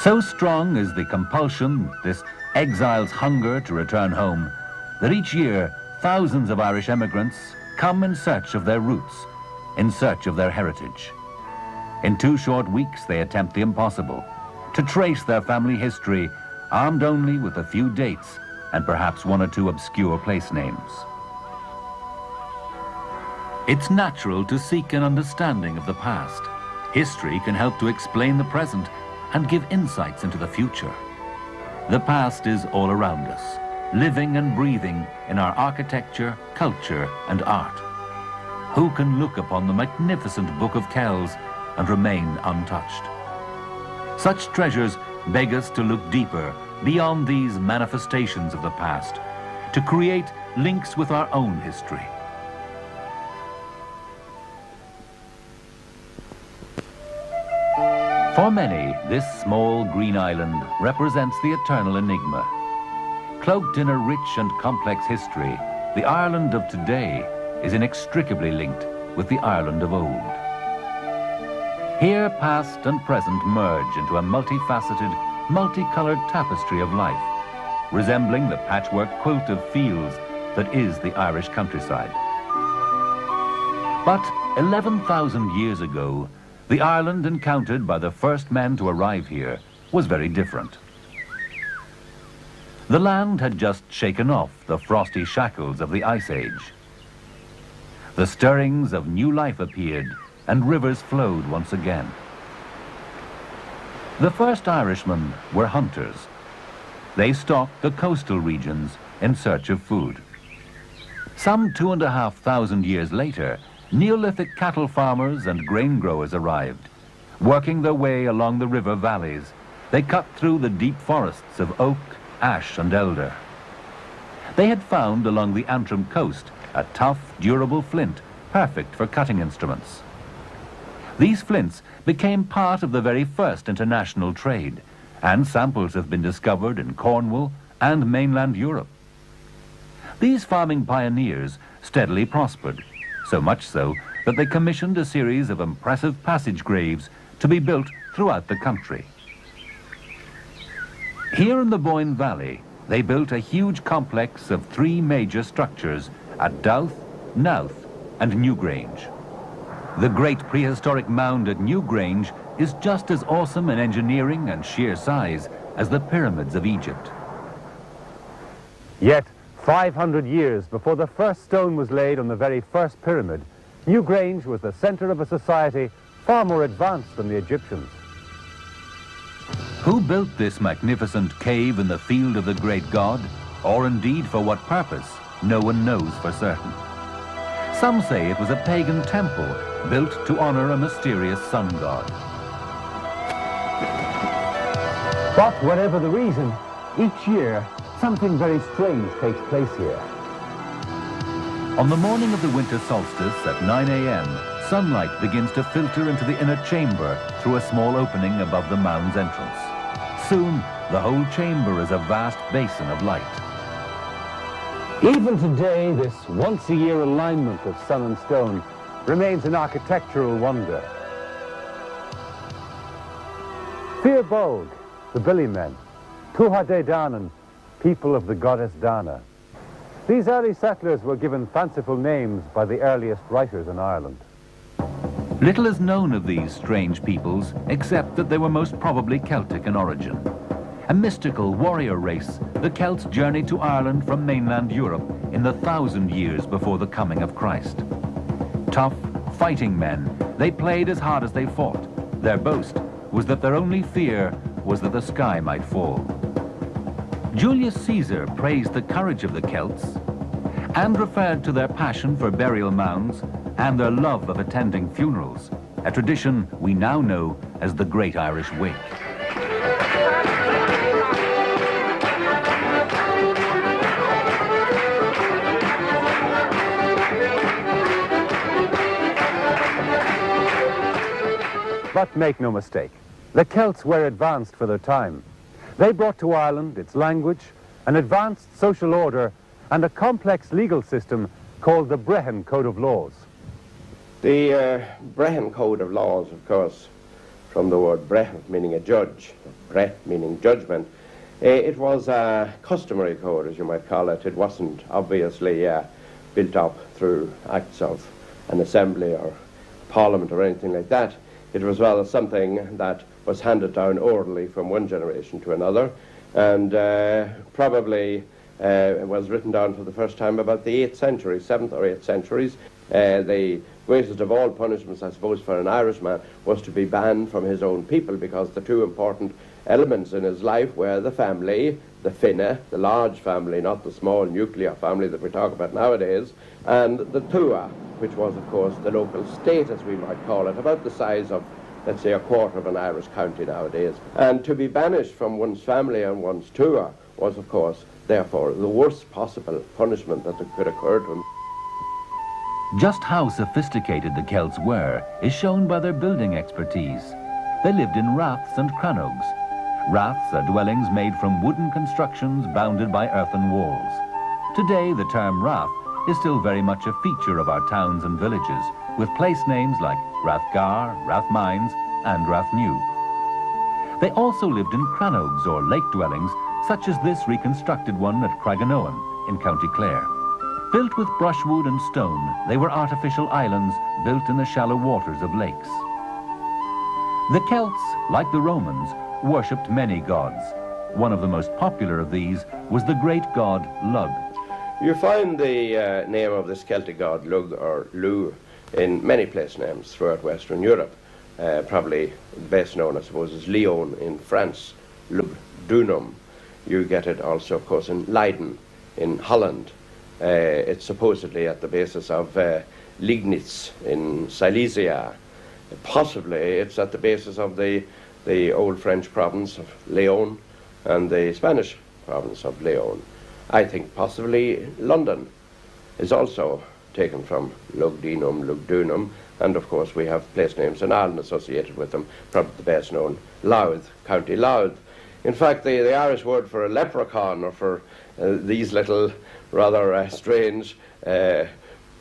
So strong is the compulsion, this exile's hunger to return home, that each year thousands of Irish emigrants come in search of their roots, in search of their heritage. In 2 short weeks they attempt the impossible, to trace their family history, armed only with a few dates and perhaps 1 or 2 obscure place names. It's natural to seek an understanding of the past. History can help to explain the present and give insights into the future. The past is all around us, living and breathing in our architecture, culture, and art. Who can look upon the magnificent Book of Kells and remain untouched? Such treasures beg us to look deeper, beyond these manifestations of the past, to create links with our own history. For many, this small green island represents the eternal enigma. Cloaked in a rich and complex history, the Ireland of today is inextricably linked with the Ireland of old. Here, past and present merge into a multifaceted, multicolored tapestry of life, resembling the patchwork quilt of fields that is the Irish countryside. But 11,000 years ago, the Ireland encountered by the first men to arrive here was very different. The land had just shaken off the frosty shackles of the Ice Age. The stirrings of new life appeared, and rivers flowed once again. The first Irishmen were hunters. They stalked the coastal regions in search of food. Some 2,500 years later, Neolithic cattle farmers and grain growers arrived. Working their way along the river valleys, they cut through the deep forests of oak, ash, and elder. They had found along the Antrim coast a tough, durable flint, perfect for cutting instruments. These flints became part of the very first international trade, and samples have been discovered in Cornwall and mainland Europe. These farming pioneers steadily prospered, so much so that they commissioned a series of impressive passage graves to be built throughout the country. Here in the Boyne Valley, they built a huge complex of 3 major structures at Douth, Knowth, and Newgrange. The great prehistoric mound at Newgrange is just as awesome in engineering and sheer size as the pyramids of Egypt. Yet, 500 years before the first stone was laid on the very first pyramid, Newgrange was the center of a society far more advanced than the Egyptians. Who built this magnificent cave in the field of the great god, or indeed for what purpose, no one knows for certain. Some say it was a pagan temple built to honor a mysterious sun god. But whatever the reason, each year something very strange takes place here. On the morning of the winter solstice at 9 a.m., sunlight begins to filter into the inner chamber through a small opening above the mound's entrance. Soon, the whole chamber is a vast basin of light. Even today, this once-a-year alignment of sun and stone remains an architectural wonder. Fir Bolg, the Billy Men, Tuatha Danann, people of the goddess Dana. These early settlers were given fanciful names by the earliest writers in Ireland. Little is known of these strange peoples, except that they were most probably Celtic in origin. A mystical warrior race, the Celts journeyed to Ireland from mainland Europe in the 1,000 years before the coming of Christ. Tough, fighting men, they played as hard as they fought. Their boast was that their only fear was that the sky might fall. Julius Caesar praised the courage of the Celts and referred to their passion for burial mounds and their love of attending funerals, a tradition we now know as the Great Irish Wake. But make no mistake, the Celts were advanced for their time. They brought to Ireland its language, an advanced social order, and a complex legal system called the Brehon Code of Laws. The Brehon Code of Laws, of course, from the word bred, meaning a judge, bred meaning judgment. It was a customary code, as you might call it. It wasn't obviously built up through acts of an assembly or parliament or anything like that. It was rather something that was handed down orally from one generation to another, and probably it was written down for the first time about the 8th century, 7th or 8th centuries. The greatest of all punishments, I suppose, for an Irishman was to be banned from his own people, because the two important elements in his life were the family, the finne, the large family, not the small nuclear family that we talk about nowadays, and the tua, which was, of course, the local state, as we might call it, about the size of, let's say, a quarter of an Irish county nowadays. And to be banished from one's family and one's tua was, of course, therefore, the worst possible punishment that could occur to him. Just how sophisticated the Celts were is shown by their building expertise. They lived in raths and crannogs. Raths are dwellings made from wooden constructions bounded by earthen walls. Today, the term rath is still very much a feature of our towns and villages, with place names like Rathgar, Rathmines, and Rathnew. They also lived in crannogs, or lake dwellings, such as this reconstructed one at Craiganoan in County Clare. Built with brushwood and stone, they were artificial islands built in the shallow waters of lakes. The Celts, like the Romans, worshipped many gods. One of the most popular of these was the great god Lugh. You find the name of this Celtic god, Lugh or Lu, in many place names throughout Western Europe. Probably best known, I suppose, is Lyon in France, Lugh Dunum. You get it also, of course, in Leiden in Holland. It's supposedly at the basis of Liegnitz in Silesia. Possibly it's at the basis of the old French province of Leon and the Spanish province of Leon. I think possibly London is also taken from Lugdunum, Lugdunum, and of course we have place names in Ireland associated with them, probably the best known, Louth, County Louth. In fact, the Irish word for a leprechaun, or for these little rather strange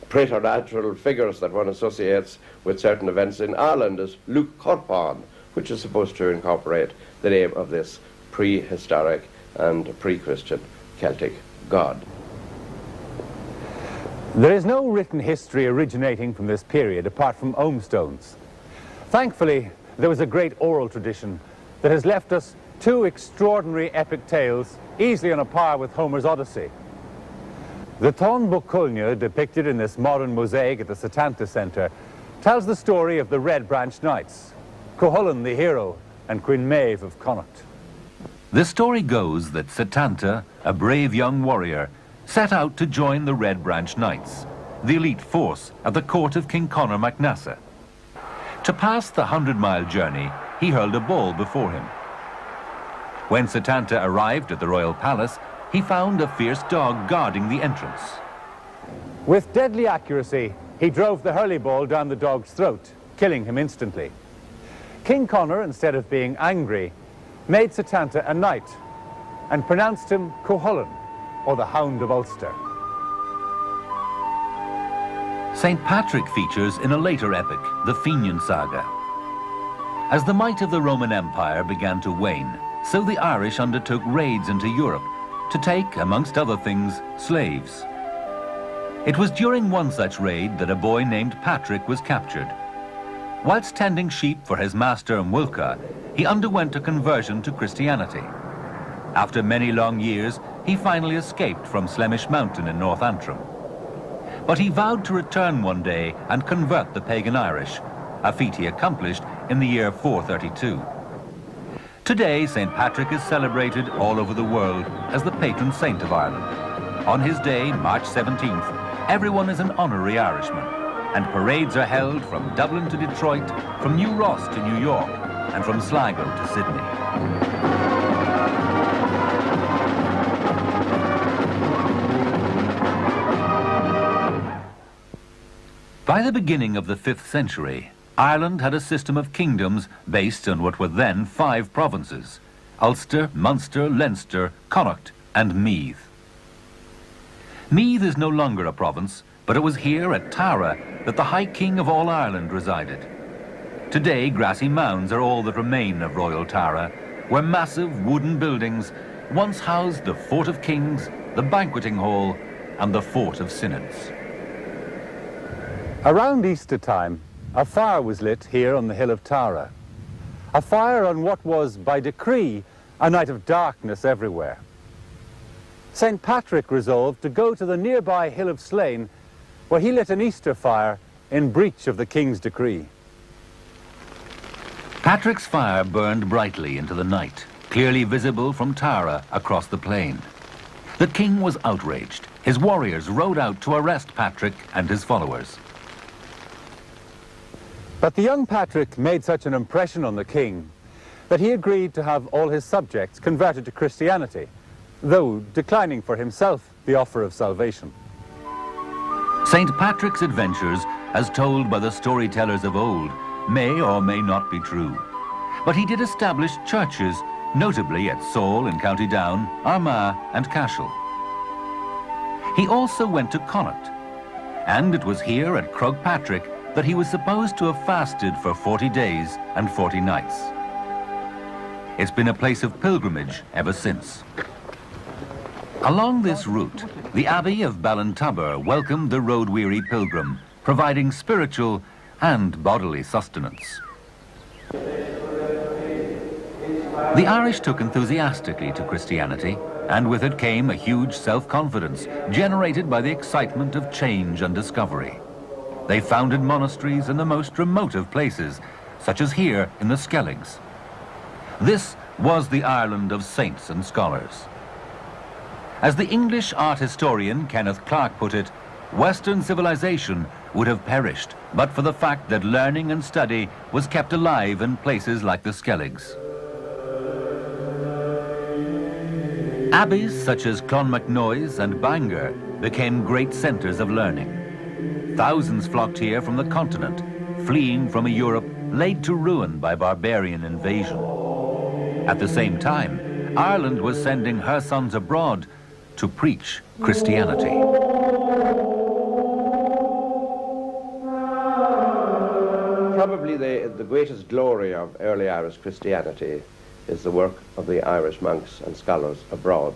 preternatural figures that one associates with certain events in Ireland, is Luke Corpon, which is supposed to incorporate the name of this prehistoric and pre-Christian Celtic god. There is no written history originating from this period apart from ogham-stones. Thankfully, there was a great oral tradition that has left us two extraordinary epic tales easily on a par with Homer's Odyssey. The Tón Bucculne, depicted in this modern mosaic at the Setanta Centre, tells the story of the Red Branch Knights, Cuchulainn the hero and Queen Maeve of Connacht. The story goes that Setanta, a brave young warrior, set out to join the Red Branch Knights, the elite force at the court of King Conor MacNassa. To pass the 100-mile journey, he hurled a ball before him. When Setanta arrived at the royal palace, he found a fierce dog guarding the entrance. With deadly accuracy, he drove the hurley ball down the dog's throat, killing him instantly. King Conor, instead of being angry, made Setanta a knight and pronounced him Cuchulainn, or the Hound of Ulster. St. Patrick features in a later epic, the Fenian Saga. As the might of the Roman Empire began to wane, so the Irish undertook raids into Europe to take, amongst other things, slaves. It was during one such raid that a boy named Patrick was captured. Whilst tending sheep for his master Mulca, he underwent a conversion to Christianity. After many long years, he finally escaped from Slemish Mountain in North Antrim. But he vowed to return one day and convert the pagan Irish, a feat he accomplished in the year 432. Today, St. Patrick is celebrated all over the world as the patron saint of Ireland. On his day, March 17th, everyone is an honorary Irishman, and parades are held from Dublin to Detroit, from New Ross to New York, and from Sligo to Sydney. By the beginning of the 5th century, Ireland had a system of kingdoms based on what were then 5 provinces: Ulster, Munster, Leinster, Connacht, and Meath. Meath is no longer a province, but it was here at Tara that the High King of all Ireland resided. Today, grassy mounds are all that remain of Royal Tara, where massive wooden buildings once housed the Fort of Kings, the Banqueting Hall, and the Fort of Synods. Around Easter time, a fire was lit here on the hill of Tara. A fire on what was, by decree, a night of darkness everywhere. St. Patrick resolved to go to the nearby hill of Slane, where he lit an Easter fire in breach of the king's decree. Patrick's fire burned brightly into the night, clearly visible from Tara across the plain. The king was outraged. His warriors rode out to arrest Patrick and his followers. But the young Patrick made such an impression on the king that he agreed to have all his subjects converted to Christianity, though declining for himself the offer of salvation. St. Patrick's adventures, as told by the storytellers of old, may or may not be true. But he did establish churches, notably at Saul in County Down, Armagh and Cashel. He also went to Connaught, and it was here at Croagh that he was supposed to have fasted for 40 days and 40 nights. It's been a place of pilgrimage ever since. Along this route, the Abbey of Ballintubber welcomed the road-weary pilgrim, providing spiritual and bodily sustenance. The Irish took enthusiastically to Christianity, and with it came a huge self-confidence generated by the excitement of change and discovery. They founded monasteries in the most remote of places, such as here in the Skelligs. This was the Ireland of saints and scholars. As the English art historian Kenneth Clark put it, Western civilization would have perished but for the fact that learning and study was kept alive in places like the Skelligs. Abbeys such as Clonmacnoise and Bangor became great centres of learning. Thousands flocked here from the continent, fleeing from a Europe laid to ruin by barbarian invasion. At the same time, Ireland was sending her sons abroad to preach Christianity. Probably the greatest glory of early Irish Christianity is the work of the Irish monks and scholars abroad.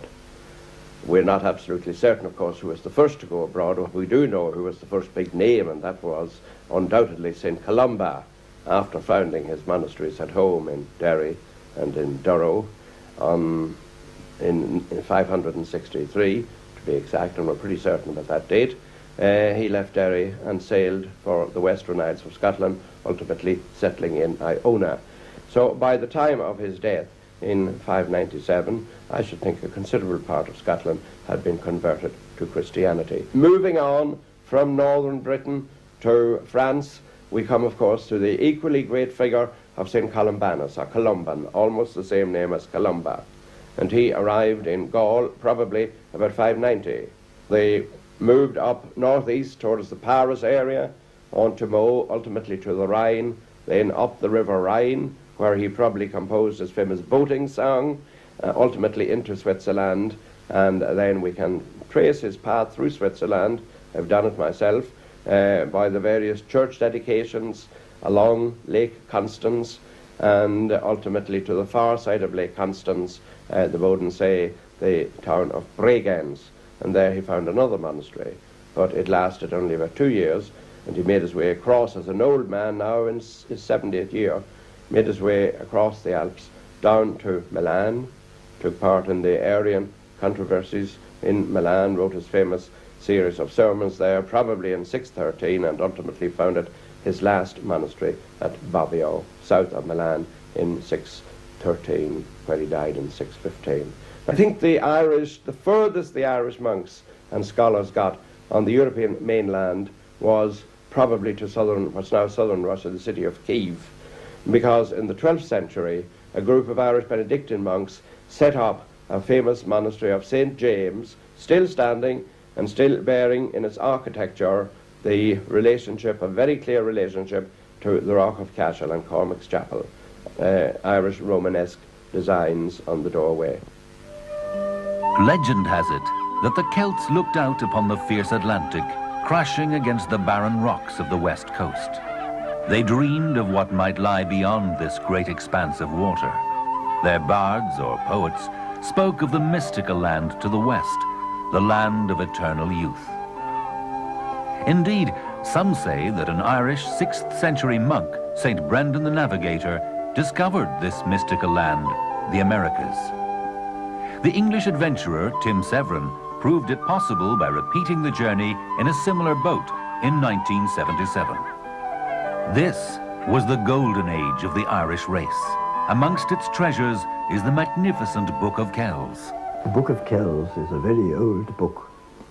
We're not absolutely certain, of course, who was the first to go abroad, but we do know who was the first big name, and that was undoubtedly St. Columba, after founding his monasteries at home in Derry and in Durrow in 563, to be exact, and we're pretty certain about that date. He left Derry and sailed for the Western Isles of Scotland, ultimately settling in Iona. So by the time of his death in 597, I should think a considerable part of Scotland had been converted to Christianity. Moving on from northern Britain to France, we come, of course, to the equally great figure of St. Columbanus, or Columban, almost the same name as Columba. And he arrived in Gaul probably about 590. They moved up northeast towards the Paris area, on to Meaux, ultimately to the Rhine, then up the River Rhine, where he probably composed his famous boating song, ultimately into Switzerland, and then we can trace his path through Switzerland. I've done it myself, by the various church dedications along Lake Constance, and ultimately to the far side of Lake Constance, the Bodensee, the town of Bregenz, and there he found another monastery. But it lasted only about 2 years, and he made his way across as an old man now in his 70th year, made his way across the Alps down to Milan, took part in the Arian controversies in Milan, wrote his famous series of sermons there, probably in 613, and ultimately founded his last monastery at Bobbio, south of Milan, in 613, where he died in 615. I think the furthest the Irish monks and scholars got on the European mainland was probably to what's now southern Russia, the city of Kiev, because in the 12th century, a group of Irish Benedictine monks set up a famous monastery of St. James, still standing and still bearing in its architecture the relationship, a very clear relationship, to the Rock of Cashel and Cormac's Chapel, Irish Romanesque designs on the doorway. Legend has it that the Celts looked out upon the fierce Atlantic, crashing against the barren rocks of the west coast. They dreamed of what might lie beyond this great expanse of water. Their bards or poets spoke of the mystical land to the west, the land of eternal youth. Indeed, some say that an Irish 6th century monk, St. Brendan the Navigator, discovered this mystical land, the Americas. The English adventurer Tim Severin proved it possible by repeating the journey in a similar boat in 1977. This was the golden age of the Irish race. Amongst its treasures is the magnificent Book of Kells. The Book of Kells is a very old book.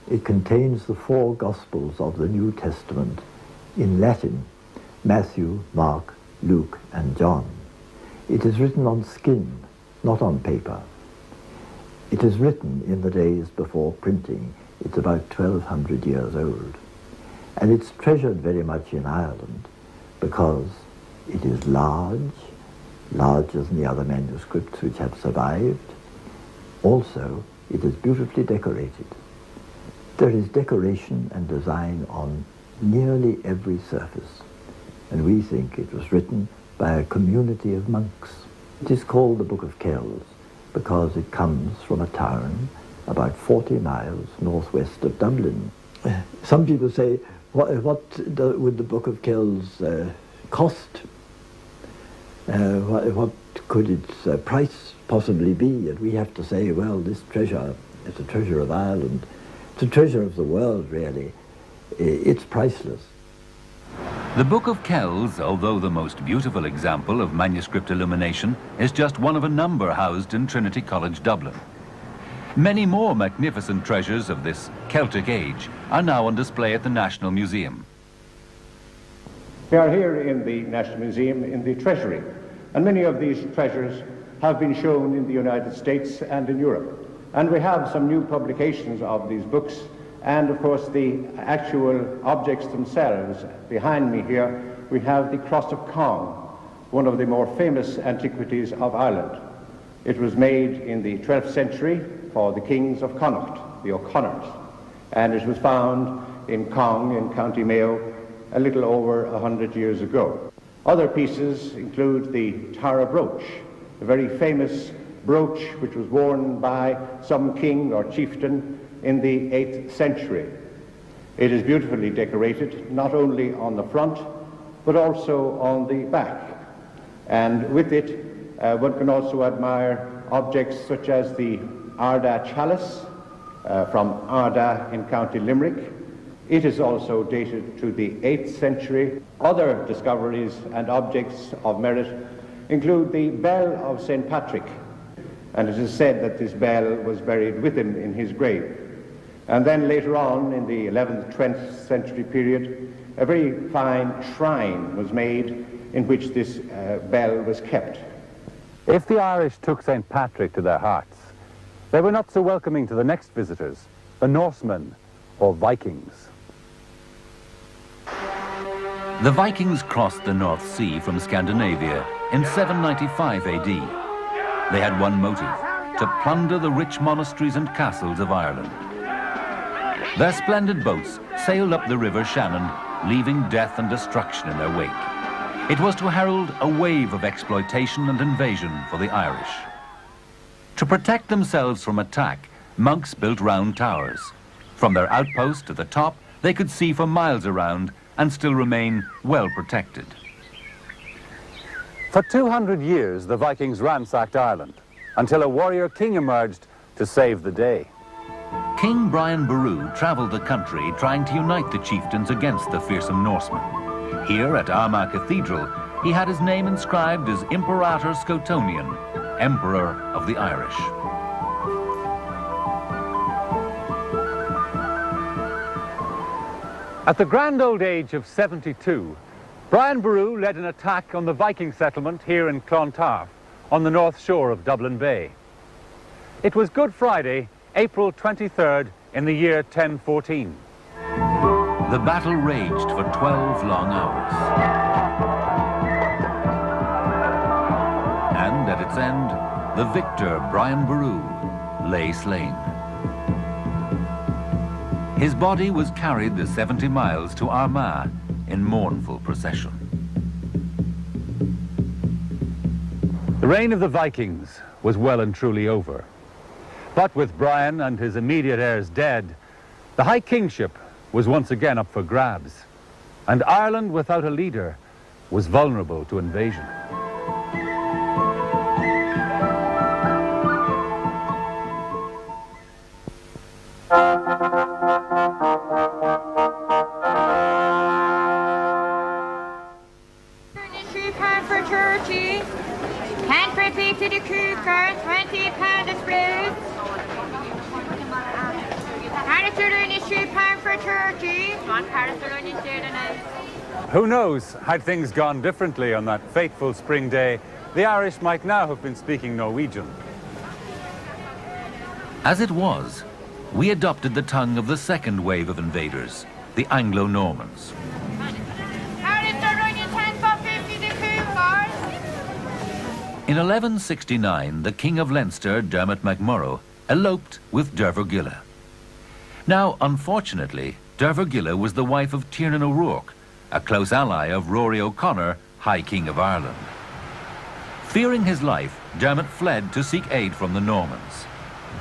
It contains the 4 Gospels of the New Testament in Latin: Matthew, Mark, Luke, and John. It is written on skin, not on paper. It is written in the days before printing. It's about 1200 years old. And it's treasured very much in Ireland because it is larger than the other manuscripts which have survived. Also, it is beautifully decorated. There is decoration and design on nearly every surface, and we think it was written by a community of monks. It is called the Book of Kells because it comes from a town about 40 miles northwest of Dublin. Some people say, what would the Book of Kells cost? What could its price possibly be? And we have to say, well, this treasure is a treasure of Ireland. It's a treasure of the world, really. It's priceless. The Book of Kells, although the most beautiful example of manuscript illumination, is just one of a number housed in Trinity College, Dublin. Many more magnificent treasures of this Celtic age are now on display at the National Museum. We are here in the National Museum in the Treasury, and many of these treasures have been shown in the United States and in Europe. And we have some new publications of these books, and of course the actual objects themselves. Behind me here we have the Cross of Cong, one of the more famous antiquities of Ireland. It was made in the 12th century for the kings of Connacht, the O'Connors, and it was found in Cong in County Mayo a little over 100 years ago. Other pieces include the Tara brooch, a very famous brooch which was worn by some king or chieftain in the 8th century. It is beautifully decorated, not only on the front, but also on the back. And with it, one can also admire objects such as the Ardagh chalice from Ardagh in County Limerick. It is also dated to the 8th century. Other discoveries and objects of merit include the bell of St. Patrick, and it is said that this bell was buried with him in his grave. And then later on, in the 11th, 12th century period, a very fine shrine was made in which this bell was kept. If the Irish took St. Patrick to their hearts, they were not so welcoming to the next visitors, the Norsemen or Vikings. The Vikings crossed the North Sea from Scandinavia in 795 AD. They had one motive: to plunder the rich monasteries and castles of Ireland. Their splendid boats sailed up the River Shannon, leaving death and destruction in their wake. It was to herald a wave of exploitation and invasion for the Irish. To protect themselves from attack, monks built round towers. From their outpost at the top, they could see for miles around and still remain well protected. For 200 years, the Vikings ransacked Ireland, until a warrior king emerged to save the day. King Brian Boru travelled the country trying to unite the chieftains against the fearsome Norsemen. Here at Armagh Cathedral, he had his name inscribed as Imperator Scotonian, Emperor of the Irish. At the grand old age of 72, Brian Boru led an attack on the Viking settlement here in Clontarf, on the north shore of Dublin Bay. It was Good Friday, April 23rd, in the year 1014. The battle raged for 12 long hours. And at its end, the victor, Brian Boru, lay slain. His body was carried the 70 miles to Armagh in mournful procession. The reign of the Vikings was well and truly over. But with Brian and his immediate heirs dead, the High Kingship was once again up for grabs, and Ireland without a leader was vulnerable to invasion. For turkey, 10 for a pig to the cooker, 20 pound of spruce. And a sirloin is £2 for turkey. 1 pound of sirloin is sirloin. Who knows, had things gone differently on that fateful spring day, the Irish might now have been speaking Norwegian. As it was, we adopted the tongue of the second wave of invaders, the Anglo-Normans. In 1169, the King of Leinster, Dermot MacMurrough, eloped with Dervorgilla. Now, unfortunately, Dervorgilla was the wife of Tiernan O'Rourke, a close ally of Rory O'Connor, High King of Ireland. Fearing his life, Dermot fled to seek aid from the Normans.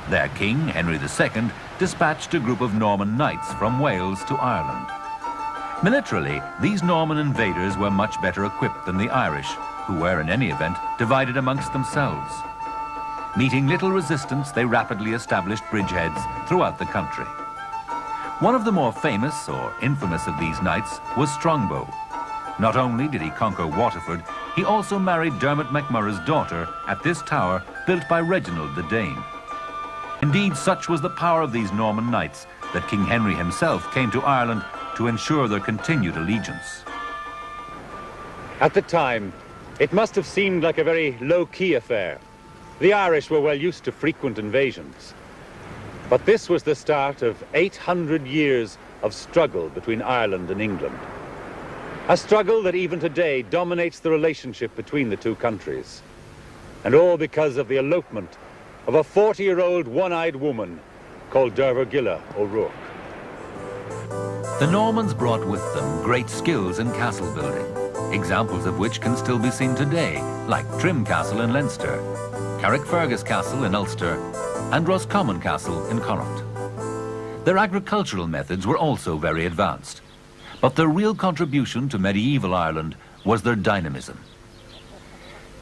Their king, Henry II, dispatched a group of Norman knights from Wales to Ireland. Militarily, these Norman invaders were much better equipped than the Irish, who were, in any event, divided amongst themselves. Meeting little resistance, they rapidly established bridgeheads throughout the country. One of the more famous or infamous of these knights was Strongbow. Not only did he conquer Waterford, he also married Dermot MacMurrough's daughter at this tower built by Reginald the Dane. Indeed, such was the power of these Norman knights that King Henry himself came to Ireland to ensure their continued allegiance. At the time, it must have seemed like a very low-key affair. The Irish were well used to frequent invasions. But this was the start of 800 years of struggle between Ireland and England. A struggle that even today dominates the relationship between the two countries. And all because of the elopement of a 40-year-old one-eyed woman called Dervorgilla O'Rourke. The Normans brought with them great skills in castle building, examples of which can still be seen today, like Trim Castle in Leinster, Carrickfergus Castle in Ulster, and Roscommon Castle in Connaught. Their agricultural methods were also very advanced, but their real contribution to medieval Ireland was their dynamism.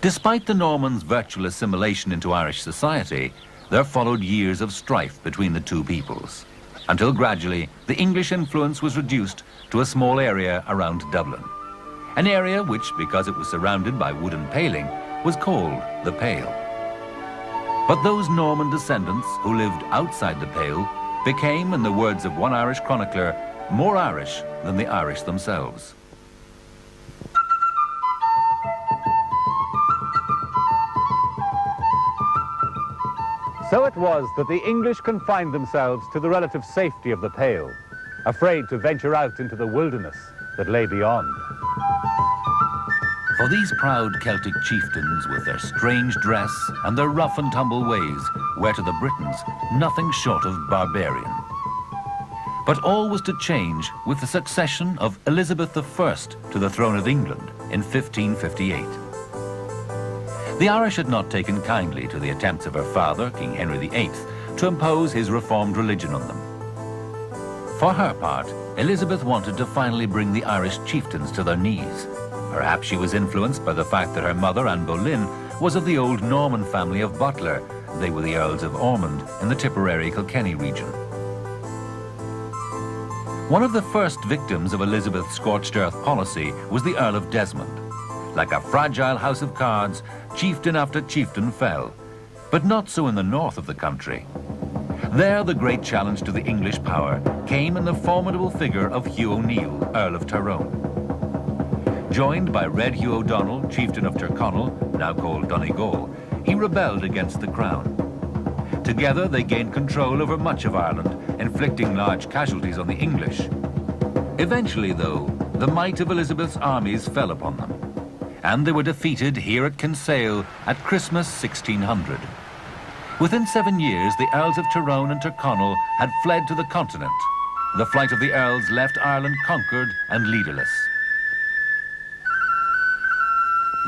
Despite the Normans' virtual assimilation into Irish society, there followed years of strife between the two peoples, until gradually the English influence was reduced to a small area around Dublin. An area which, because it was surrounded by wooden paling, was called the Pale. But those Norman descendants who lived outside the Pale became, in the words of one Irish chronicler, more Irish than the Irish themselves. So it was that the English confined themselves to the relative safety of the Pale, afraid to venture out into the wilderness that lay beyond. For these proud Celtic chieftains, with their strange dress and their rough and tumble ways, were to the Britons nothing short of barbarian. But all was to change with the succession of Elizabeth I to the throne of England in 1558. The Irish had not taken kindly to the attempts of her father, King Henry VIII, to impose his reformed religion on them. For her part, Elizabeth wanted to finally bring the Irish chieftains to their knees. Perhaps she was influenced by the fact that her mother, Anne Boleyn, was of the old Norman family of Butler. They were the Earls of Ormond in the Tipperary-Kilkenny region. One of the first victims of Elizabeth's scorched earth policy was the Earl of Desmond. Like a fragile house of cards, chieftain after chieftain fell, but not so in the north of the country. There, the great challenge to the English power came in the formidable figure of Hugh O'Neill, Earl of Tyrone. Joined by Red Hugh O'Donnell, chieftain of Tyrconnell, now called Donegal, he rebelled against the crown. Together, they gained control over much of Ireland, inflicting large casualties on the English. Eventually, though, the might of Elizabeth's armies fell upon them, and they were defeated here at Kinsale at Christmas 1600. Within 7 years, the Earls of Tyrone and Tyrconnell had fled to the continent. The flight of the Earls left Ireland conquered and leaderless.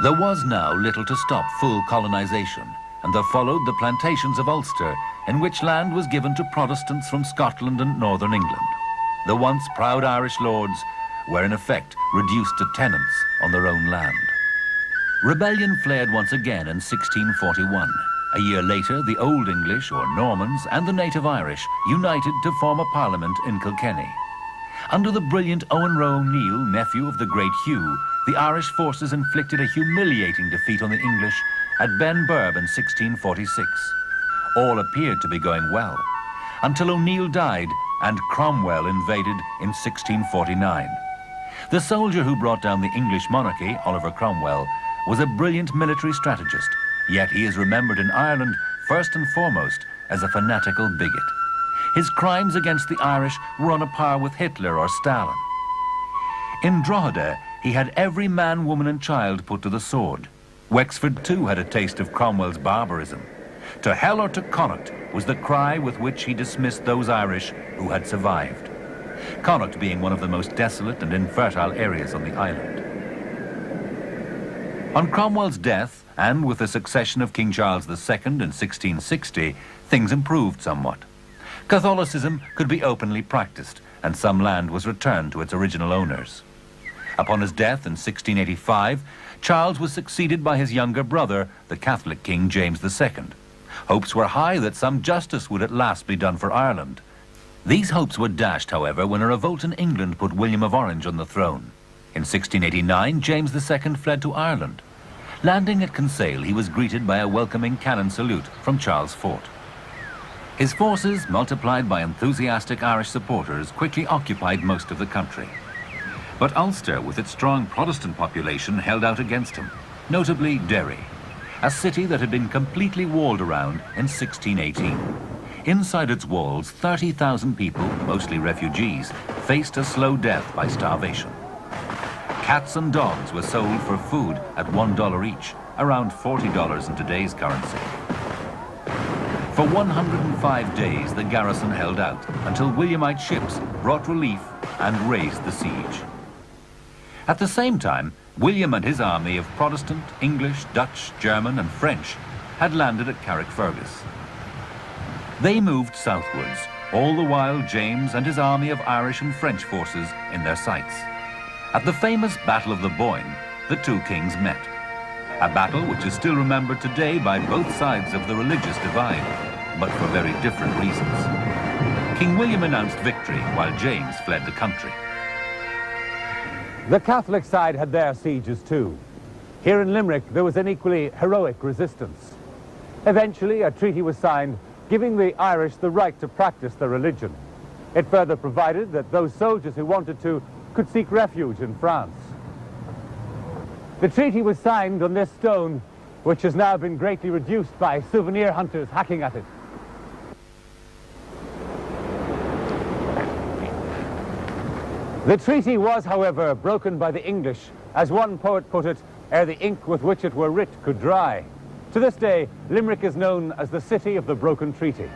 There was now little to stop full colonization, and there followed the plantations of Ulster, in which land was given to Protestants from Scotland and northern England. The once proud Irish lords were in effect reduced to tenants on their own land. Rebellion flared once again in 1641. A year later, the Old English, or Normans, and the native Irish united to form a parliament in Kilkenny. Under the brilliant Owen Roe O'Neill, nephew of the great Hugh, the Irish forces inflicted a humiliating defeat on the English at Benburb in 1646. All appeared to be going well, until O'Neill died and Cromwell invaded in 1649. The soldier who brought down the English monarchy, Oliver Cromwell, was a brilliant military strategist, yet he is remembered in Ireland first and foremost as a fanatical bigot. His crimes against the Irish were on a par with Hitler or Stalin. In Drogheda, he had every man, woman and child put to the sword. Wexford too had a taste of Cromwell's barbarism. To hell or to Connacht was the cry with which he dismissed those Irish who had survived. Connacht being one of the most desolate and infertile areas on the island. On Cromwell's death, and with the succession of King Charles II in 1660, things improved somewhat. Catholicism could be openly practiced, and some land was returned to its original owners. Upon his death in 1685, Charles was succeeded by his younger brother, the Catholic King James II. Hopes were high that some justice would at last be done for Ireland. These hopes were dashed, however, when a revolt in England put William of Orange on the throne. In 1689, James II fled to Ireland. Landing at Kinsale, he was greeted by a welcoming cannon salute from Charles Fort. His forces, multiplied by enthusiastic Irish supporters, quickly occupied most of the country. But Ulster, with its strong Protestant population, held out against him, notably Derry, a city that had been completely walled around in 1618. Inside its walls, 30,000 people, mostly refugees, faced a slow death by starvation. Cats and dogs were sold for food at $1 each, around $40 in today's currency. For 105 days, the garrison held out until Williamite ships brought relief and raised the siege. At the same time, William and his army of Protestant, English, Dutch, German and French had landed at Carrickfergus. They moved southwards, all the while James and his army of Irish and French forces in their sights. At the famous Battle of the Boyne, the two kings met. A battle which is still remembered today by both sides of the religious divide, but for very different reasons. King William announced victory while James fled the country. The Catholic side had their sieges too. Here in Limerick, there was an equally heroic resistance. Eventually, a treaty was signed giving the Irish the right to practice their religion. It further provided that those soldiers who wanted to could seek refuge in France. The treaty was signed on this stone, which has now been greatly reduced by souvenir hunters hacking at it. The treaty was, however, broken by the English, as one poet put it, ere the ink with which it were writ could dry. To this day, Limerick is known as the city of the broken treaty.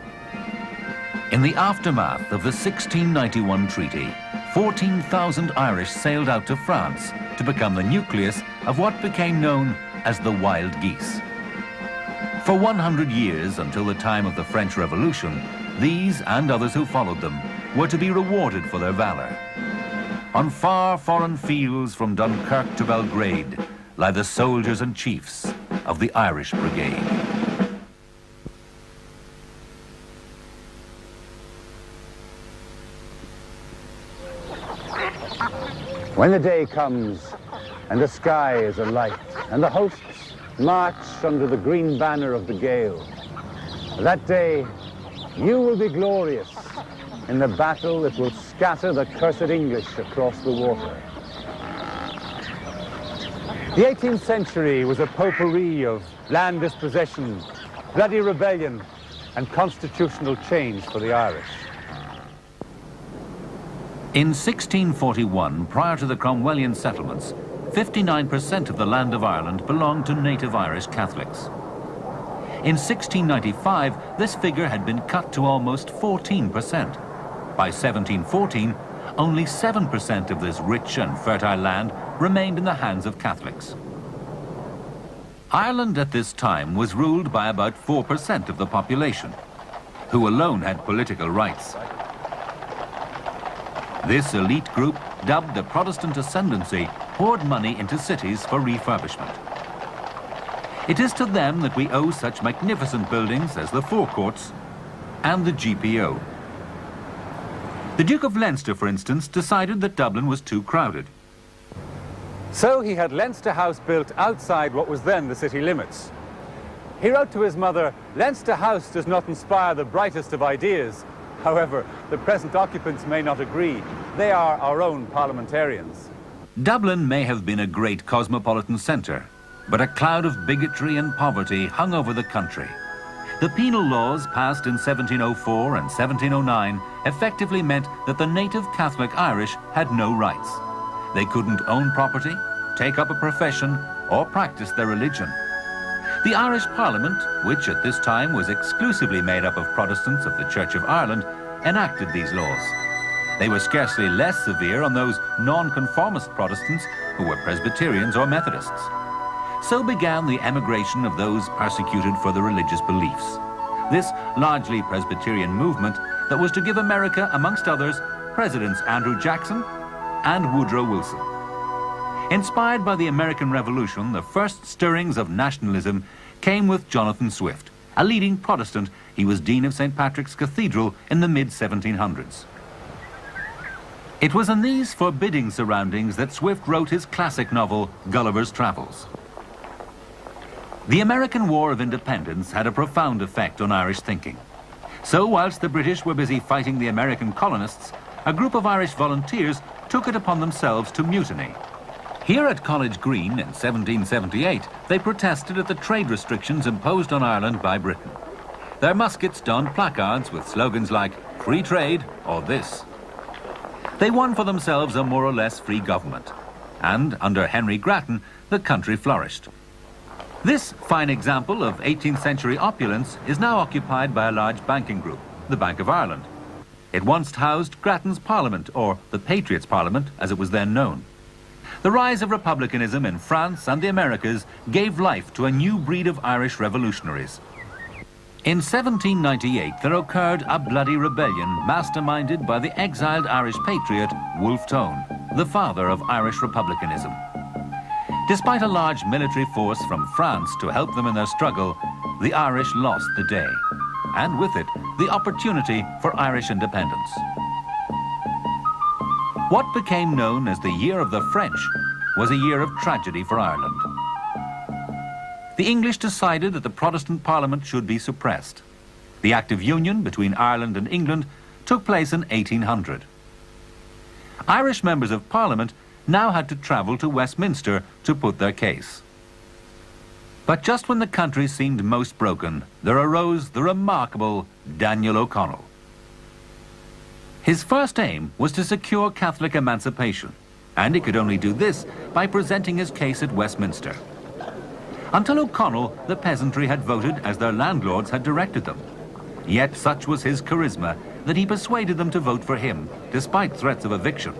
In the aftermath of the 1691 treaty, 14,000 Irish sailed out to France to become the nucleus of what became known as the Wild Geese. For 100 years, until the time of the French Revolution, these and others who followed them were to be rewarded for their valor. On far foreign fields from Dunkirk to Belgrade lie the soldiers and chiefs of the Irish Brigade. When the day comes and the sky is alight and the hosts march under the green banner of the gale, that day you will be glorious in the battle that will scatter the cursed English across the water. The 18th century was a potpourri of land dispossession, bloody rebellion and constitutional change for the Irish. In 1641, prior to the Cromwellian settlements, 59% of the land of Ireland belonged to native Irish Catholics. In 1695, this figure had been cut to almost 14%. By 1714, only 7% of this rich and fertile land remained in the hands of Catholics. Ireland at this time was ruled by about 4% of the population, who alone had political rights. This elite group, dubbed the Protestant Ascendancy, poured money into cities for refurbishment. It is to them that we owe such magnificent buildings as the forecourts and the GPO. The Duke of Leinster, for instance, decided that Dublin was too crowded. So he had Leinster House built outside what was then the city limits. He wrote to his mother, "Leinster House does not inspire the brightest of ideas. However, the present occupants may not agree. They are our own parliamentarians." Dublin may have been a great cosmopolitan centre, but a cloud of bigotry and poverty hung over the country. The penal laws passed in 1704 and 1709 effectively meant that the native Catholic Irish had no rights. They couldn't own property, take up a profession, or practice their religion. The Irish Parliament, which at this time was exclusively made up of Protestants of the Church of Ireland, enacted these laws. They were scarcely less severe on those non-conformist Protestants who were Presbyterians or Methodists. So began the emigration of those persecuted for their religious beliefs. This largely Presbyterian movement that was to give America, amongst others, Presidents Andrew Jackson and Woodrow Wilson. Inspired by the American Revolution, the first stirrings of nationalism came with Jonathan Swift. A leading Protestant, he was Dean of St. Patrick's Cathedral in the mid-1700s. It was in these forbidding surroundings that Swift wrote his classic novel, Gulliver's Travels. The American War of Independence had a profound effect on Irish thinking. So whilst the British were busy fighting the American colonists, a group of Irish volunteers took it upon themselves to mutiny. Here at College Green in 1778, they protested at the trade restrictions imposed on Ireland by Britain. Their muskets donned placards with slogans like "Free Trade" or "This." They won for themselves a more or less free government, and under Henry Grattan, the country flourished. This fine example of 18th century opulence is now occupied by a large banking group, the Bank of Ireland. It once housed Grattan's Parliament, or the Patriots' Parliament, as it was then known. The rise of republicanism in France and the Americas gave life to a new breed of Irish revolutionaries. In 1798, there occurred a bloody rebellion masterminded by the exiled Irish patriot, Wolfe Tone, the father of Irish republicanism. Despite a large military force from France to help them in their struggle, the Irish lost the day, and with it, the opportunity for Irish independence. What became known as the Year of the French was a year of tragedy for Ireland. The English decided that the Protestant Parliament should be suppressed. The Act of Union between Ireland and England took place in 1800. Irish members of Parliament now had to travel to Westminster to put their case. But just when the country seemed most broken, there arose the remarkable Daniel O'Connell. His first aim was to secure Catholic emancipation, and he could only do this by presenting his case at Westminster. Until O'Connell, the peasantry had voted as their landlords had directed them. Yet such was his charisma that he persuaded them to vote for him, despite threats of eviction.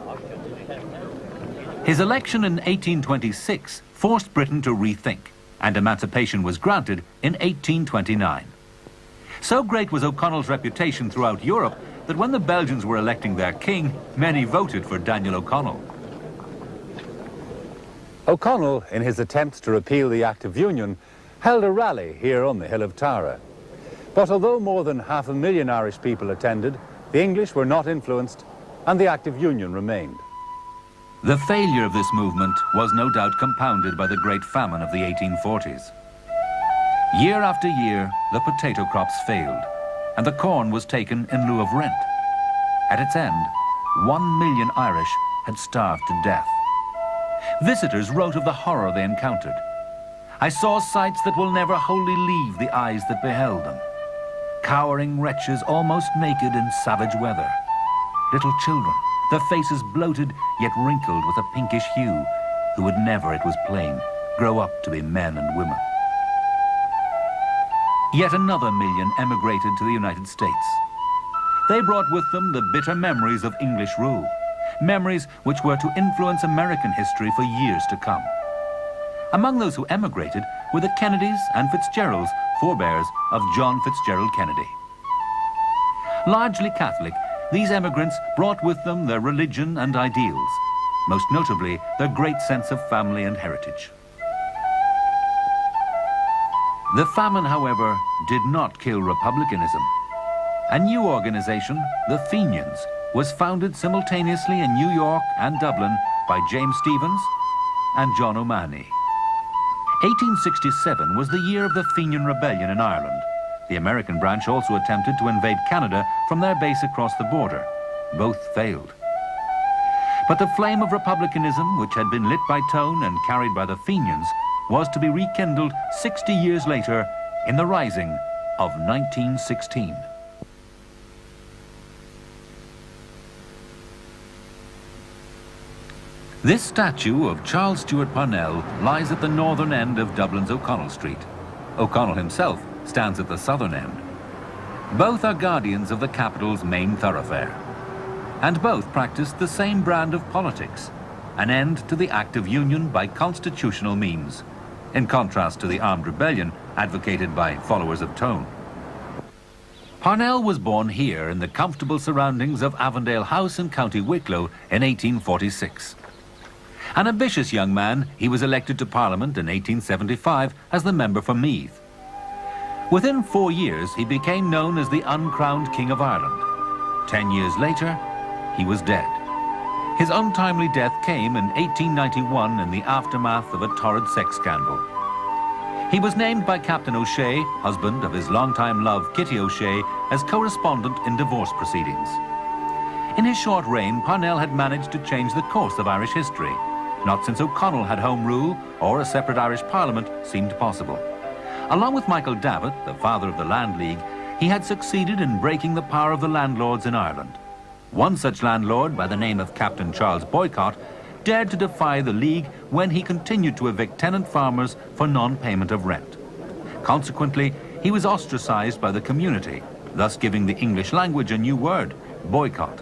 His election in 1826 forced Britain to rethink, and emancipation was granted in 1829. So great was O'Connell's reputation throughout Europe that when the Belgians were electing their king, many voted for Daniel O'Connell. O'Connell, in his attempts to repeal the Act of Union, held a rally here on the hill of Tara. But although more than 500,000 Irish people attended, the English were not influenced, and the Act of Union remained. The failure of this movement was no doubt compounded by the Great Famine of the 1840s. Year after year, the potato crops failed, and the corn was taken in lieu of rent. At its end, 1 million Irish had starved to death. Visitors wrote of the horror they encountered. "I saw sights that will never wholly leave the eyes that beheld them. Cowering wretches almost naked in savage weather. Little children, their faces bloated yet wrinkled with a pinkish hue, who would never, it was plain, grow up to be men and women." Yet another million emigrated to the United States. They brought with them the bitter memories of English rule, memories which were to influence American history for years to come. Among those who emigrated were the Kennedys and Fitzgeralds, forebears of John Fitzgerald Kennedy. Largely Catholic, these emigrants brought with them their religion and ideals, most notably their great sense of family and heritage. The famine, however, did not kill republicanism. A new organization, the Fenians, was founded simultaneously in New York and Dublin by James Stephens and John O'Mahony. 1867 was the year of the Fenian Rebellion in Ireland. The American branch also attempted to invade Canada from their base across the border. Both failed. But the flame of republicanism, which had been lit by Tone and carried by the Fenians, was to be rekindled 60 years later in the Rising of 1916. This statue of Charles Stewart Parnell lies at the northern end of Dublin's O'Connell Street. O'Connell himself stands at the southern end. Both are guardians of the capital's main thoroughfare. And both practiced the same brand of politics, an end to the Act of Union by constitutional means, in contrast to the armed rebellion advocated by followers of Tone. Parnell was born here in the comfortable surroundings of Avondale House in County Wicklow in 1846. An ambitious young man, he was elected to Parliament in 1875 as the member for Meath. Within 4 years, he became known as the uncrowned King of Ireland. 10 years later, he was dead. His untimely death came in 1891 in the aftermath of a torrid sex scandal. He was named by Captain O'Shea, husband of his longtime love Kitty O'Shea, as correspondent in divorce proceedings. In his short reign, Parnell had managed to change the course of Irish history. Not since O'Connell had Home Rule or a separate Irish Parliament seemed possible. Along with Michael Davitt, the father of the Land League, he had succeeded in breaking the power of the landlords in Ireland. One such landlord, by the name of Captain Charles Boycott, dared to defy the League when he continued to evict tenant farmers for non-payment of rent. Consequently, he was ostracized by the community, thus giving the English language a new word, boycott.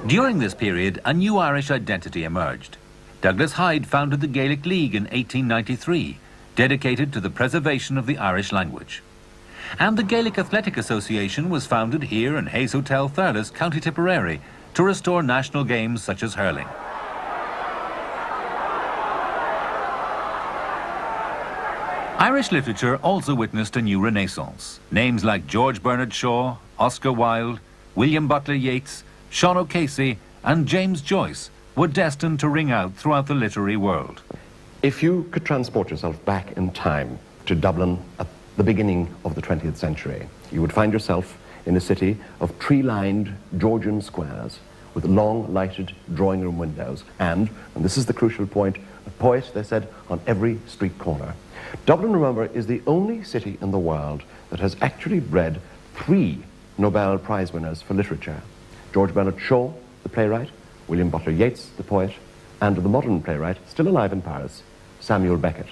During this period, a new Irish identity emerged. Douglas Hyde founded the Gaelic League in 1893, dedicated to the preservation of the Irish language. And the Gaelic Athletic Association was founded here in Hayes Hotel, Thurles, County Tipperary, to restore national games such as hurling. Irish literature also witnessed a new renaissance. Names like George Bernard Shaw, Oscar Wilde, William Butler Yeats, Sean O'Casey, and James Joyce were destined to ring out throughout the literary world. If you could transport yourself back in time to Dublin at the beginning of the 20th century, you would find yourself in a city of tree-lined Georgian squares with long lighted drawing room windows and this is the crucial point, a poet, they said, on every street corner. Dublin, remember, is the only city in the world that has actually bred 3 Nobel Prize winners for literature. George Bernard Shaw, the playwright, William Butler Yeats, the poet, and the modern playwright, still alive in Paris, Samuel Beckett.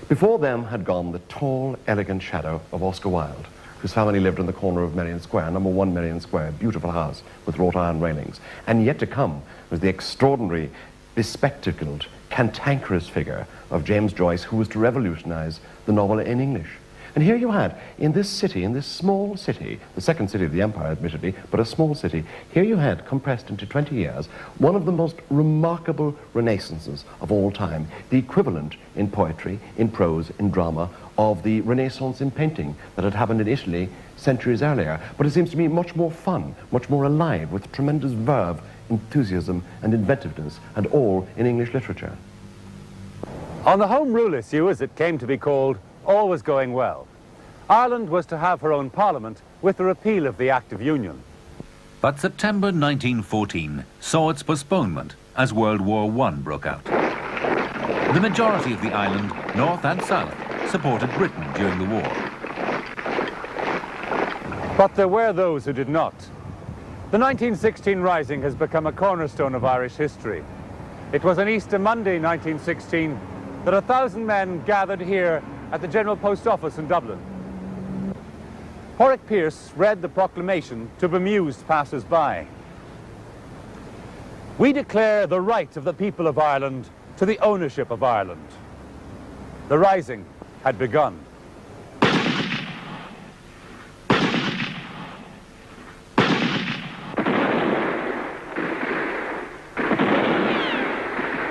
Before them had gone the tall, elegant shadow of Oscar Wilde, whose family lived in the corner of Merrion Square, number 1 Merrion Square, beautiful house with wrought iron railings. And yet to come was the extraordinary, bespectacled, cantankerous figure of James Joyce, who was to revolutionize the novel in English. And here you had, in this city, in this small city, the second city of the empire, admittedly, but a small city, here you had, compressed into 20 years, one of the most remarkable renaissances of all time, the equivalent in poetry, in prose, in drama, of the Renaissance in painting that had happened in Italy centuries earlier. But it seems to me much more fun, much more alive, with tremendous verve, enthusiasm, and inventiveness, and all in English literature. On the Home Rule issue, as it came to be called, all was going well. Ireland was to have her own parliament with the repeal of the Act of Union. But September 1914 saw its postponement as World War I broke out. The majority of the island, north and south, supported Britain during the war. But there were those who did not. The 1916 Rising has become a cornerstone of Irish history. It was on Easter Monday 1916 that 1,000 men gathered here at the General Post Office in Dublin. Pádraic Pearse read the proclamation to bemused passers-by. We declare the right of the people of Ireland to the ownership of Ireland. The rising had begun.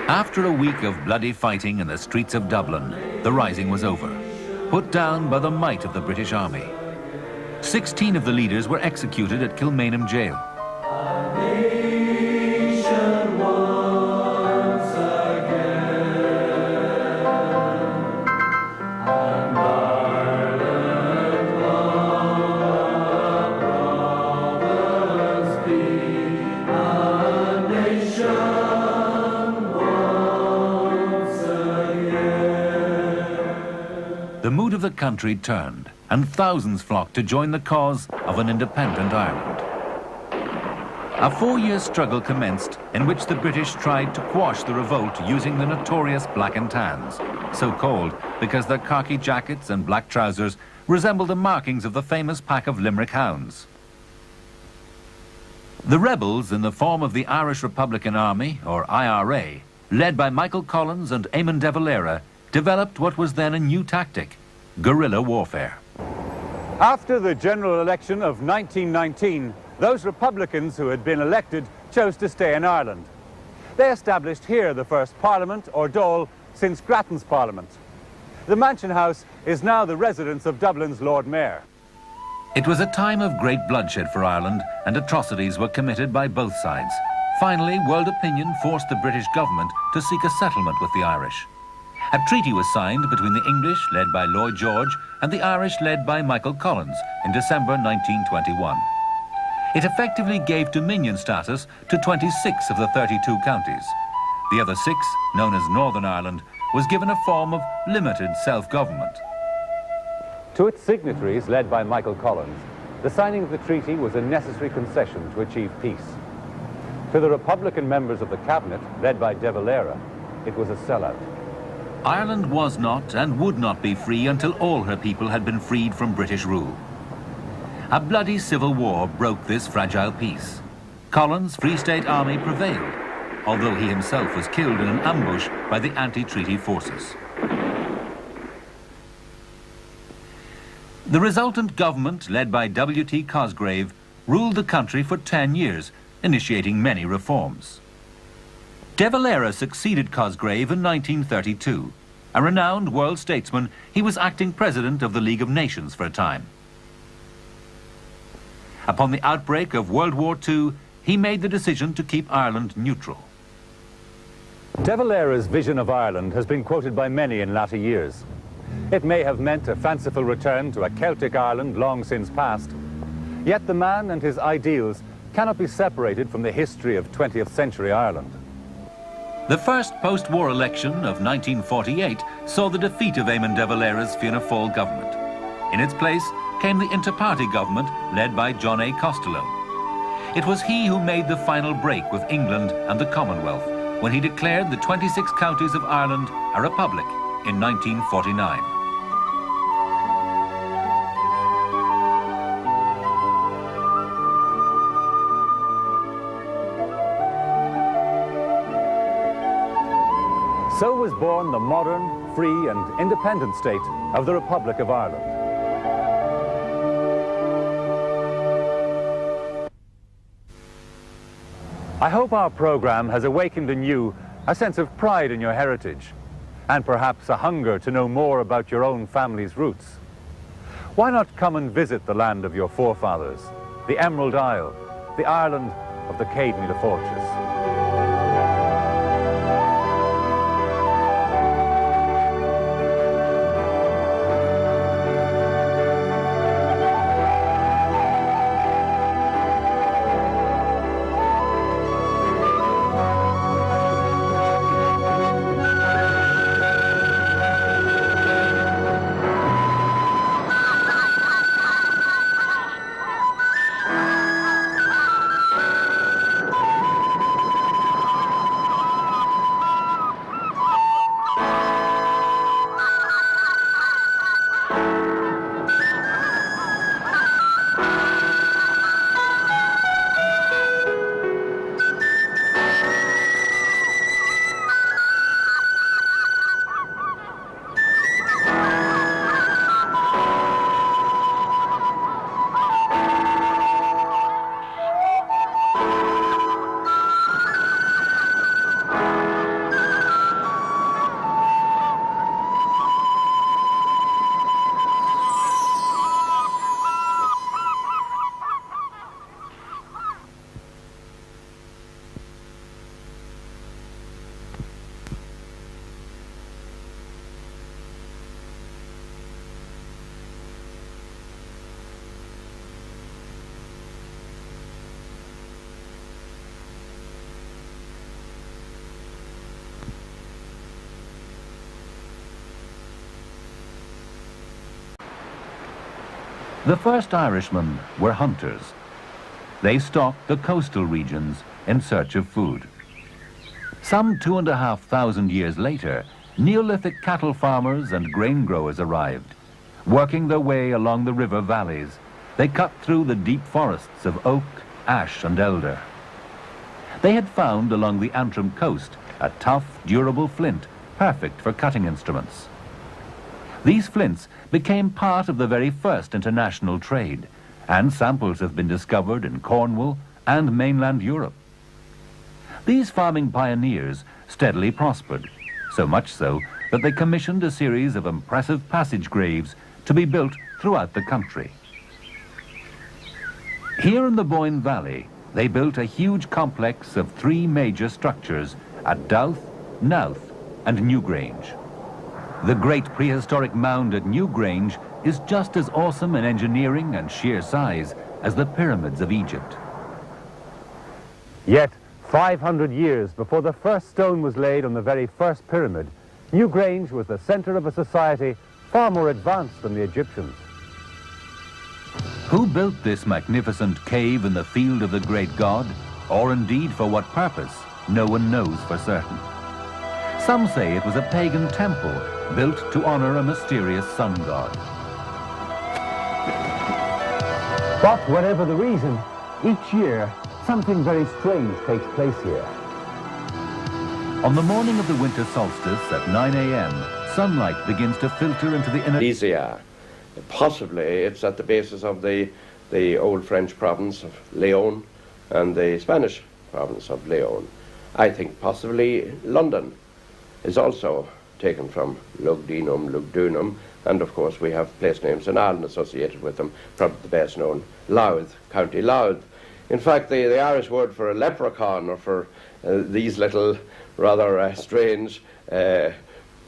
After a week of bloody fighting in the streets of Dublin, the rising was over, put down by the might of the British Army. 16 of the leaders were executed at Kilmainham jail. The mood of the country turned, and thousands flocked to join the cause of an independent Ireland. A 4-year struggle commenced in which the British tried to quash the revolt using the notorious Black and Tans, so called because their khaki jackets and black trousers resembled the markings of the famous pack of Limerick hounds. The rebels, in the form of the Irish Republican Army, or IRA, led by Michael Collins and Eamon de Valera, developed what was then a new tactic: guerrilla warfare. After the general election of 1919, those Republicans who had been elected chose to stay in Ireland. They established here the first Parliament, or Dáil, since Grattan's Parliament. The Mansion House is now the residence of Dublin's Lord Mayor. It was a time of great bloodshed for Ireland, and atrocities were committed by both sides. Finally, world opinion forced the British government to seek a settlement with the Irish. A treaty was signed between the English, led by Lloyd George, and the Irish, led by Michael Collins, in December 1921. It effectively gave dominion status to 26 of the 32 counties. The other 6, known as Northern Ireland, was given a form of limited self-government. To its signatories, led by Michael Collins, the signing of the treaty was a necessary concession to achieve peace. To the Republican members of the cabinet, led by de Valera, it was a sellout. Ireland was not and would not be free until all her people had been freed from British rule. A bloody civil war broke this fragile peace. Collins' Free State Army prevailed, although he himself was killed in an ambush by the anti-treaty forces. The resultant government, led by W.T. Cosgrave, ruled the country for 10 years, initiating many reforms. De Valera succeeded Cosgrave in 1932. A renowned world statesman, he was acting president of the League of Nations for a time. Upon the outbreak of World War II, he made the decision to keep Ireland neutral. De Valera's vision of Ireland has been quoted by many in latter years. It may have meant a fanciful return to a Celtic Ireland long since past, yet the man and his ideals cannot be separated from the history of 20th century Ireland. The first post-war election of 1948 saw the defeat of Eamon de Valera's Fianna Fáil government. In its place came the inter-party government led by John A. Costello. It was he who made the final break with England and the Commonwealth when he declared the 26 counties of Ireland a republic in 1949. So was born the modern, free and independent state of the Republic of Ireland. I hope our program has awakened in you a sense of pride in your heritage and perhaps a hunger to know more about your own family's roots. Why not come and visit the land of your forefathers, the Emerald Isle, the Ireland of the Céad Míle Fáilte? The first Irishmen were hunters. They stalked the coastal regions in search of food. Some 2,500 years later, Neolithic cattle farmers and grain growers arrived. Working their way along the river valleys, they cut through the deep forests of oak, ash, and elder. They had found along the Antrim coast a tough, durable flint, perfect for cutting instruments. These flints became part of the very first international trade, and samples have been discovered in Cornwall and mainland Europe. These farming pioneers steadily prospered, so much so that they commissioned a series of impressive passage graves to be built throughout the country. Here in the Boyne Valley, they built a huge complex of 3 major structures at Douth, Knowth, and Newgrange. The great prehistoric mound at Newgrange is just as awesome in engineering and sheer size as the pyramids of Egypt. Yet, 500 years before the first stone was laid on the very first pyramid, Newgrange was the center of a society far more advanced than the Egyptians. Who built this magnificent cave in the field of the great god, or indeed for what purpose, no one knows for certain. Some say it was a pagan temple built to honor a mysterious sun god. But whatever the reason, each year something very strange takes place here. On the morning of the winter solstice at 9 a.m., sunlight begins to filter into the inner... Easier. Possibly it's at the basis of the old French province of Leon and the Spanish province of Leon. I think possibly London is also taken from Lugdunum, Lugdunum, and of course we have place names in Ireland associated with them, probably the best known, Louth, County Louth. In fact, the Irish word for a leprechaun, or for these little rather strange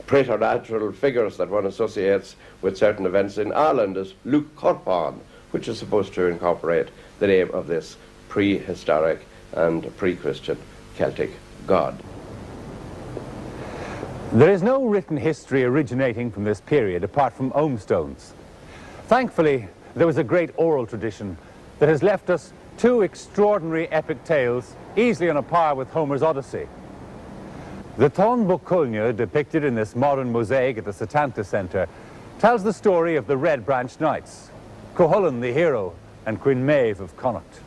preternatural figures that one associates with certain events in Ireland, is Luke Corpon, which is supposed to incorporate the name of this prehistoric and pre-Christian Celtic god. There is no written history originating from this period apart from Ogham stones. Thankfully, there was a great oral tradition that has left us 2 extraordinary epic tales, easily on a par with Homer's Odyssey. The Tón Buachaillne, depicted in this modern mosaic at the Setanta Centre, tells the story of the Red Branch Knights, Cuchulainn the hero and Queen Maeve of Connacht.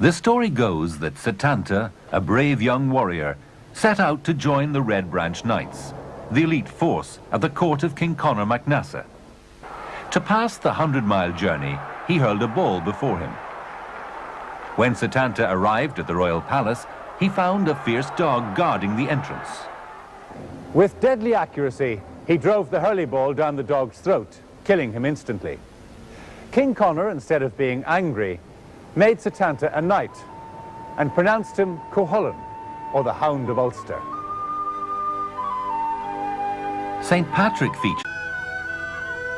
The story goes that Setanta, a brave young warrior, set out to join the Red Branch Knights, the elite force at the court of King Conor MacNassa. To pass the 100-mile journey, he hurled a ball before him. When Setanta arrived at the royal palace, he found a fierce dog guarding the entrance. With deadly accuracy, he drove the hurley ball down the dog's throat, killing him instantly. King Conor, instead of being angry, made Setanta a knight and pronounced him Cuchulainn, or the Hound of Ulster. St. Patrick featured.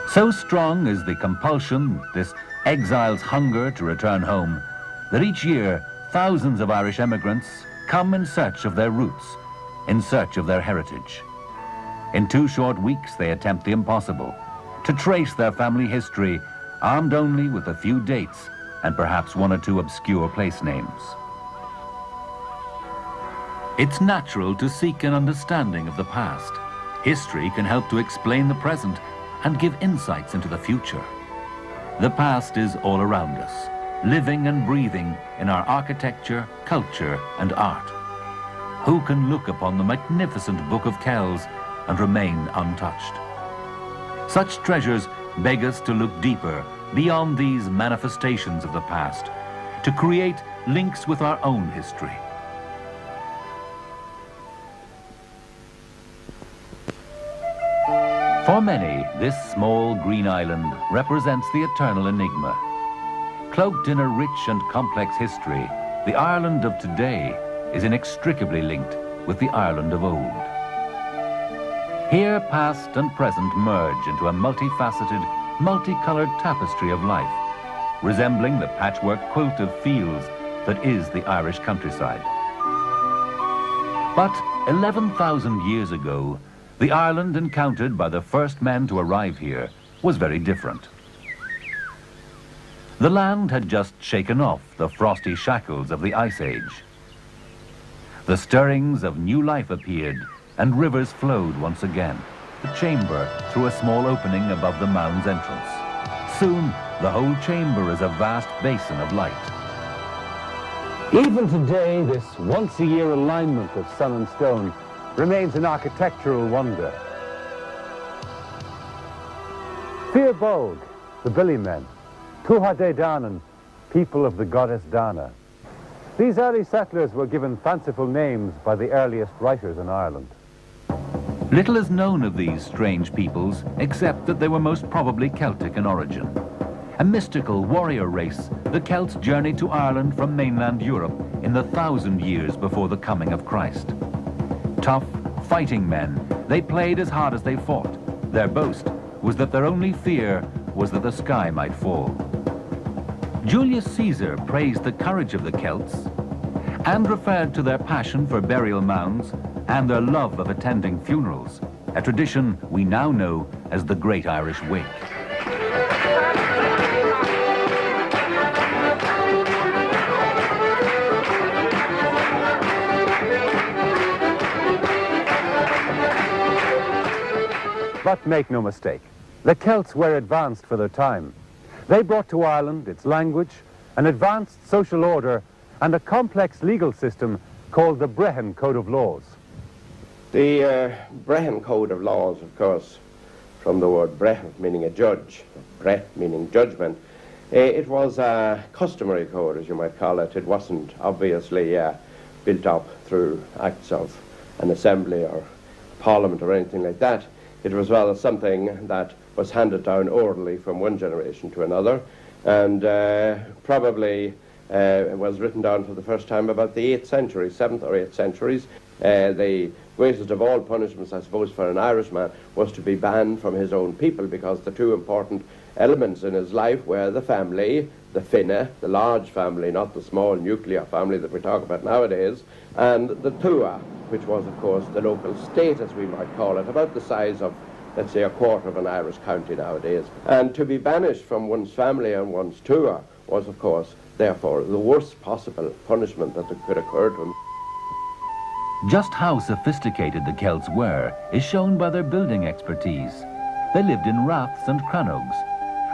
So strong is the compulsion, this exile's hunger to return home, that each year thousands of Irish emigrants come in search of their roots, in search of their heritage. In 2 short weeks they attempt the impossible, to trace their family history, armed only with a few dates and perhaps 1 or 2 obscure place names. It's natural to seek an understanding of the past. History can help to explain the present and give insights into the future. The past is all around us, living and breathing in our architecture, culture, and art. Who can look upon the magnificent Book of Kells and remain untouched? Such treasures beg us to look deeper, beyond these manifestations of the past, to create links with our own history. For many, this small green island represents the eternal enigma. Cloaked in a rich and complex history, the Ireland of today is inextricably linked with the Ireland of old. Here, past and present merge into a multifaceted, multicolored tapestry of life, resembling the patchwork quilt of fields that is the Irish countryside. But 11,000 years ago, the Ireland encountered by the first men to arrive here was very different. The land had just shaken off the frosty shackles of the Ice Age. The stirrings of new life appeared, and rivers flowed once again, the chamber through a small opening above the mound's entrance. Soon, the whole chamber is a vast basin of light. Even today, this once-a-year alignment of sun and stone remains an architectural wonder. Fir Bog, the Billy Men, Tuatha Dé Danann, people of the goddess Dana. These early settlers were given fanciful names by the earliest writers in Ireland. Little is known of these strange peoples, except that they were most probably Celtic in origin. A mystical warrior race, the Celts journeyed to Ireland from mainland Europe in the 1,000 years before the coming of Christ. Tough, fighting men, they played as hard as they fought. Their boast was that their only fear was that the sky might fall. Julius Caesar praised the courage of the Celts and referred to their passion for burial mounds and their love of attending funerals, a tradition we now know as the Great Irish Wake. But make no mistake, the Celts were advanced for their time. They brought to Ireland its language, an advanced social order, and a complex legal system called the Brehon Code of Laws. The Brehon Code of Laws, of course, from the word brehon, meaning a judge, bred meaning judgment, it was a customary code, as you might call it. It wasn't obviously built up through acts of an assembly or parliament or anything like that. It was rather something that was handed down orally from one generation to another, and probably it was written down for the first time about the 8th century, 7th or 8th centuries. The greatest of all punishments, I suppose, for an Irishman was to be banned from his own people, because the two important elements in his life were the family, the finne, the large family, not the small nuclear family that we talk about nowadays, and the tua, which was, of course, the local state, as we might call it, about the size of, let's say, a quarter of an Irish county nowadays. And to be banished from one's family and one's tua was, of course, therefore, the worst possible punishment that could occur to him. Just how sophisticated the Celts were is shown by their building expertise. They lived in raths and crannogs.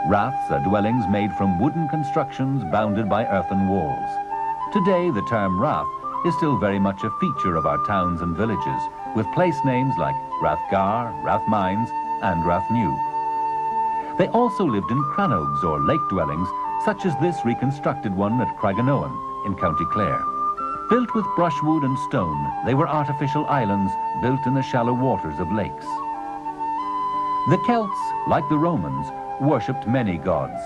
Raths are dwellings made from wooden constructions bounded by earthen walls. Today, the term rath is still very much a feature of our towns and villages, with place names like Rathgar, Rathmines, and Rathnew. They also lived in crannogs or lake dwellings, such as this reconstructed one at Craiganoan in County Clare. Built with brushwood and stone, they were artificial islands built in the shallow waters of lakes. The Celts, like the Romans, worshipped many gods.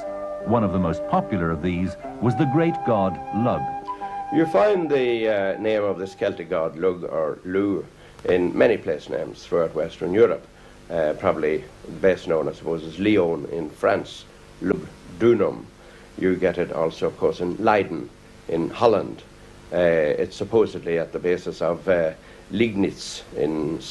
One of the most popular of these was the great god Lugh. You find the name of this Celtic god, Lugh or Lu, in many place names throughout Western Europe. Probably best known, I suppose, is Lyon in France, Lugh Dunum. You get it also, of course, in Leiden in Holland. It's supposedly at the basis of Liegnitz in